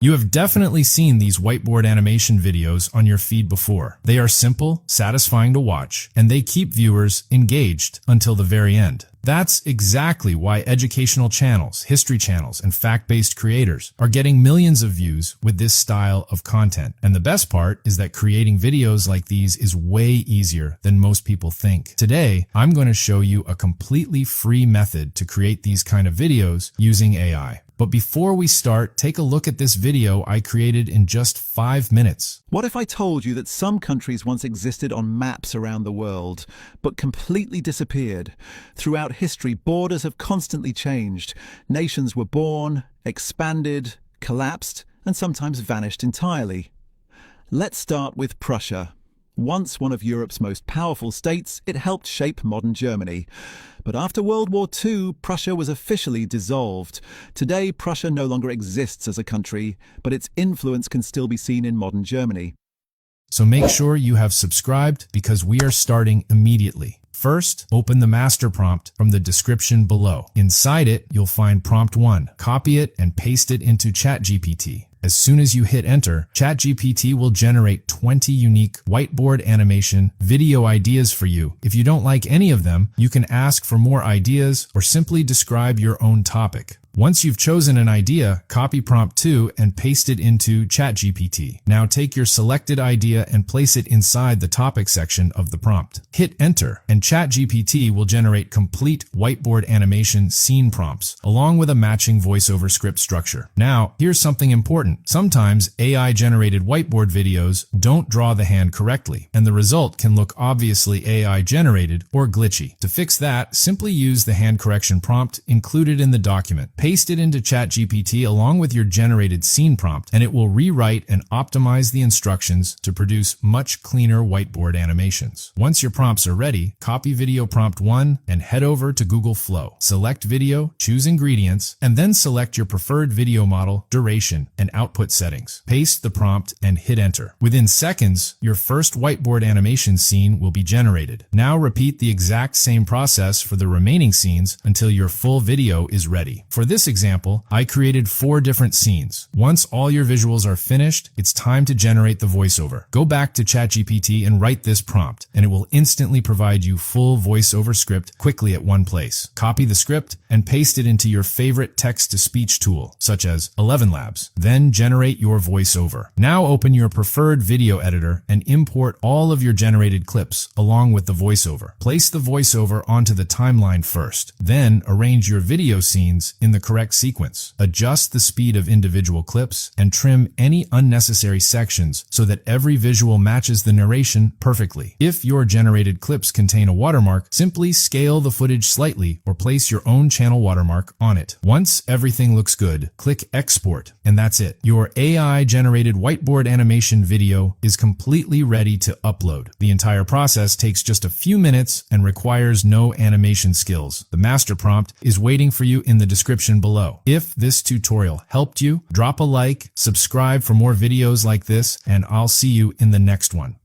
You have definitely seen these whiteboard animation videos on your feed before. They are simple, satisfying to watch, and they keep viewers engaged until the very end. That's exactly why educational channels, history channels, and fact-based creators are getting millions of views with this style of content. And the best part is that creating videos like these is way easier than most people think. Today, I'm going to show you a completely free method to create these kind of videos using AI. But before we start, take a look at this video I created in just 5 minutes. What if I told you that some countries once existed on maps around the world, but completely disappeared? Throughout history, borders have constantly changed. Nations were born, expanded, collapsed, and sometimes vanished entirely. Let's start with Prussia. Once one of Europe's most powerful states, it helped shape modern Germany. But after World War II, Prussia was officially dissolved. Today, Prussia no longer exists as a country, but its influence can still be seen in modern Germany. So make sure you have subscribed because we are starting immediately. First, open the master prompt from the description below. Inside it, you'll find prompt 1. Copy it and paste it into ChatGPT. As soon as you hit enter, ChatGPT will generate 20 unique whiteboard animation video ideas for you. If you don't like any of them, you can ask for more ideas or simply describe your own topic. Once you've chosen an idea, copy prompt 2 and paste it into ChatGPT. Now take your selected idea and place it inside the topic section of the prompt. Hit enter, and ChatGPT will generate complete whiteboard animation scene prompts, along with a matching voiceover script structure. Now, here's something important. Sometimes AI-generated whiteboard videos don't draw the hand correctly, and the result can look obviously AI-generated or glitchy. To fix that, simply use the hand correction prompt included in the document. Paste it into ChatGPT along with your generated scene prompt, and it will rewrite and optimize the instructions to produce much cleaner whiteboard animations. Once your prompts are ready, copy video prompt 1 and head over to Google Flow. Select video, choose ingredients, and then select your preferred video model, duration, and output settings. Paste the prompt and hit enter. Within seconds, your first whiteboard animation scene will be generated. Now repeat the exact same process for the remaining scenes until your full video is ready. For this example, I created 4 different scenes. Once all your visuals are finished, it's time to generate the voiceover. Go back to ChatGPT and write this prompt, and it will instantly provide you full voiceover script quickly at one place. Copy the script and paste it into your favorite text-to-speech tool, such as 11 Labs. Then generate your voiceover. Now open your preferred video editor and import all of your generated clips along with the voiceover. Place the voiceover onto the timeline first. Then arrange your video scenes in the correct sequence. Adjust the speed of individual clips and trim any unnecessary sections so that every visual matches the narration perfectly. If your generated clips contain a watermark, simply scale the footage slightly or place your own channel watermark on it. Once everything looks good, click export, and that's it. Your AI-generated whiteboard animation video is completely ready to upload. The entire process takes just a few minutes and requires no animation skills. The master prompt is waiting for you in the description below. If this tutorial helped you, drop a like, subscribe for more videos like this, and I'll see you in the next one.